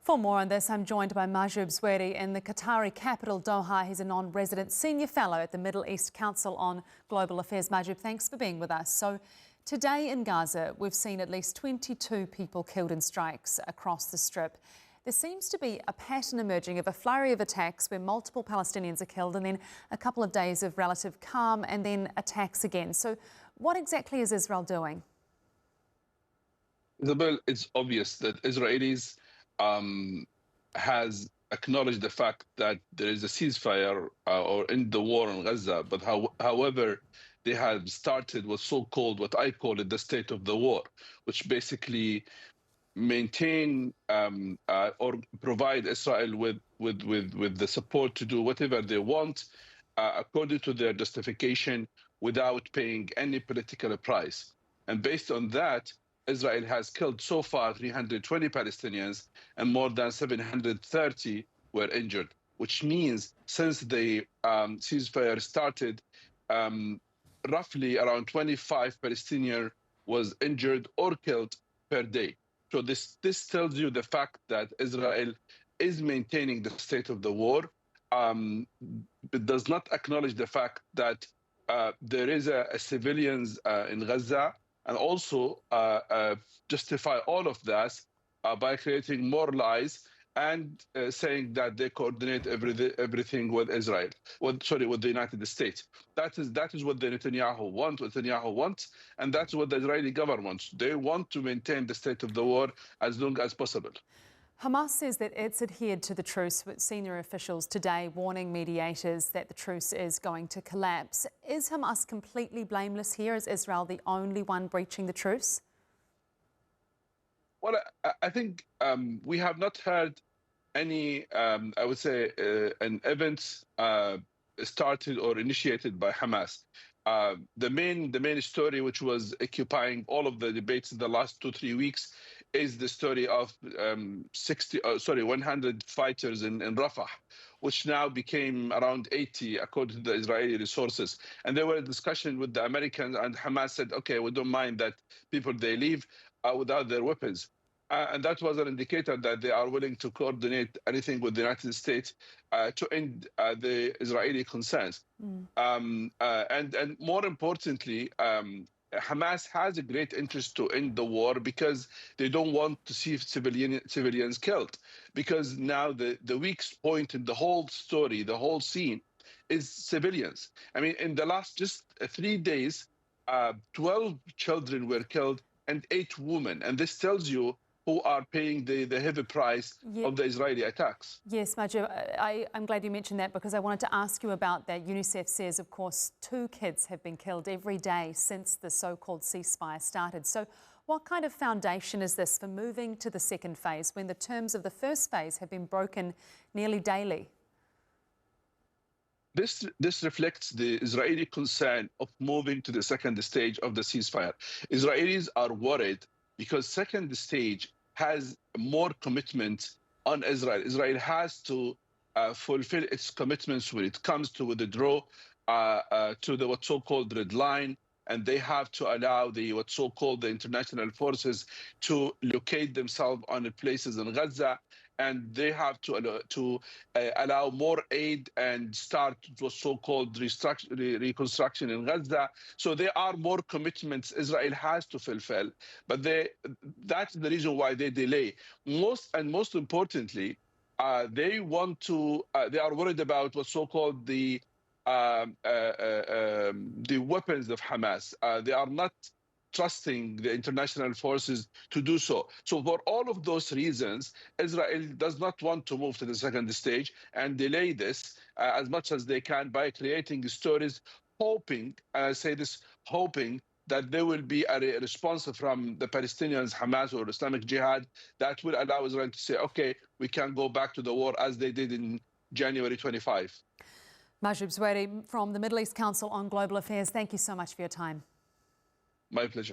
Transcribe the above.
For more on this, I'm joined by Mahjoub Zweri in the Qatari capital, Doha. He's a non-resident senior fellow at the Middle East Council on Global Affairs. Mahjoub, thanks for being with us. So today in Gaza, we've seen at least 22 people killed in strikes across the Strip. There seems to be a pattern emerging of a flurry of attacks where multiple Palestinians are killed and then a couple of days of relative calm and then attacks again. So what exactly is Israel doing? Isabel, it's obvious that Israelis has acknowledged the fact that there is a ceasefire or end the war in Gaza, but however, they have started what's so-called, what I call it, the state of the war, which basically maintain or provide Israel with the support to do whatever they want according to their justification without paying any political price. And based on that, Israel has killed so far 320 Palestinians and more than 730 were injured, which means since the ceasefire started, roughly around 25 Palestinians was injured or killed per day. So this tells you the fact that Israel is maintaining the state of the war. It does not acknowledge the fact that there is a civilians in Gaza, and also justify all of that by creating more lies and saying that they coordinate everything with Israel, with the United States. That is what the Netanyahu wants, and that's what the Israeli government wants. They want to maintain the state of the war as long as possible. Hamas says that it's adhered to the truce, with senior officials today warning mediators that the truce is going to collapse. Is Hamas completely blameless here? Is Israel the only one breaching the truce? Well, I think we have not heard any, I would say, an event started or initiated by Hamas. The main story, which was occupying all of the debates in the last 2-3 weeks, is the story of 100 fighters in Rafah, which now became around 80 according to the Israeli resources. And there were a discussion with the Americans, and Hamas said, okay, we don't mind that people, they leave without their weapons. And that was an indicator that they are willing to coordinate anything with the United States to end the Israeli concerns. And more importantly, Hamas has a great interest to end the war because they don't want to see civilians killed. Because now the weak point in the whole story, the whole scene, is civilians. I mean, in the last just 3 days, 12 children were killed and 8 women. And this tells you who are paying the heavy price of the Israeli attacks. Yes, Mahjoub, I'm glad you mentioned that because I wanted to ask you about that. UNICEF says, of course, 2 kids have been killed every day since the so-called ceasefire started. So what kind of foundation is this for moving to the second phase when the terms of the first phase have been broken nearly daily? This reflects the Israeli concern of moving to the second stage of the ceasefire. Israelis are worried because second stage has more commitment on Israel. Israel has to fulfill its commitments when it comes to withdraw to the what's so-called red line, and they have to allow the what's so-called the international forces to locate themselves on the places in Gaza, and they have to allow more aid and start what's so-called reconstruction in Gaza. So there are more commitments Israel has to fulfill, but that's the reason why they delay. Most importantly, they are worried about what's so-called the weapons of Hamas. They are not trusting the international forces to do so. So for all of those reasons, Israel does not want to move to the second stage and delay this as much as they can by creating stories, hoping, and I say this, hoping that there will be a response from the Palestinians, Hamas or Islamic Jihad, that will allow Israel to say, okay, we can go back to the war as they did in January 25. Mahjoub Zweri from the Middle East Council on Global Affairs, thank you so much for your time. My pleasure.